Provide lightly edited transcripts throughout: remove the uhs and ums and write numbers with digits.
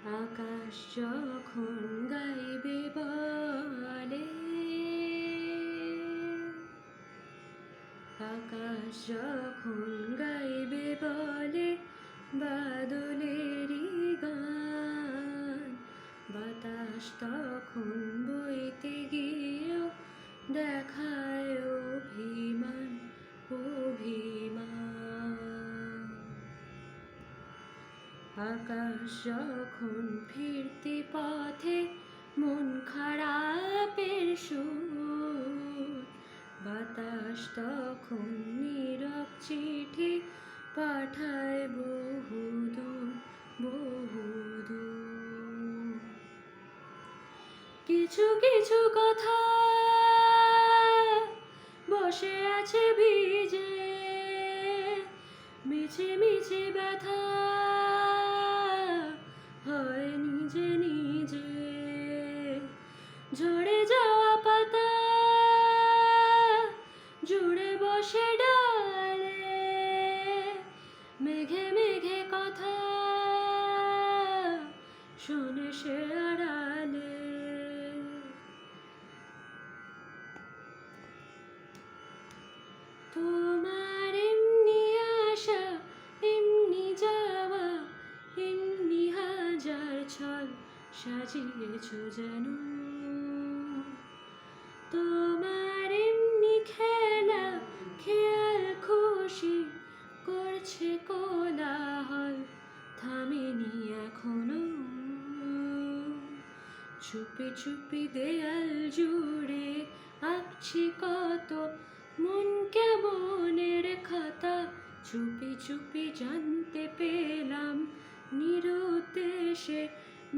আকাশ যখন গাইবে বলে, আকাশ যখন গাইবে বলে বাদলেরই গান, বাতাস তখন বইতে গিয়েও দেখায় অভিমান, অভিমান। আকাশ যখন ফিরতি পথে মন খারাপের সুর, বাতাস তখন নীরব চিঠি পাঠায় বহুদূর, বহুদূর। কিছু কিছু কথা বসে আছে ভিজে, মিছে মিছে ব্যথা হয় নিজে নিজে। ঝরে যাওয়া পাতা জুড়ে বসে ডালে, মেঘে মেঘে কথা শোনে সে আড়ালে। তোমার এমনি আসা এমনি যাওয়া, এমনি হাজার ছল সাজিয়েছ যেন। তোমার এমনি খেলা খেয়াল খুশি করছে কোলাহল, থামেনি এখনো। চুপি চুপি দেয়াল জুড়ে আঁকছি কত মন কেমনের খাতা, চুপি চুপি জানতে পেলাম নিরুদ্দেশে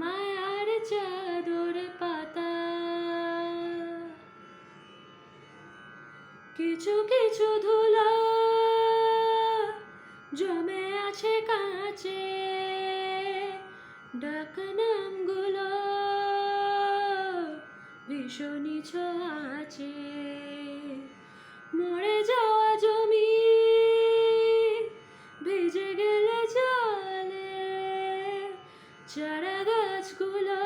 মায়ার চাদর পাতা। কিছু কিছু ধুলো জমে আছে কাঁচে, ডাক নামগুলো ভীষণই ছোঁয়াচে। মরে যাওয়া জমি ভিজে গেলে জলে, চারা গাছগুলো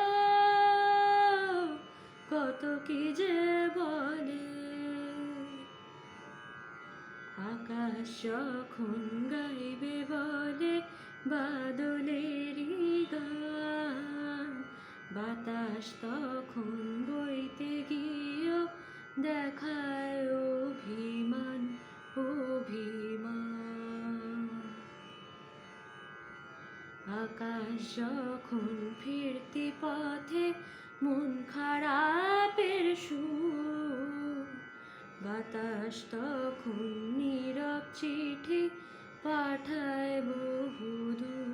কত কি যে বলে। আকাশ যখন গাইবে বলে বাদলেরই গান, বাতাস তখন বইতে গিয়েও দেখায় অভিমান, অভিমান। আকাশ যখন ফিরতি পথে মন খারাপের সুর, বাতাস তখন নীরব চিঠি পাঠায় বহুদূর,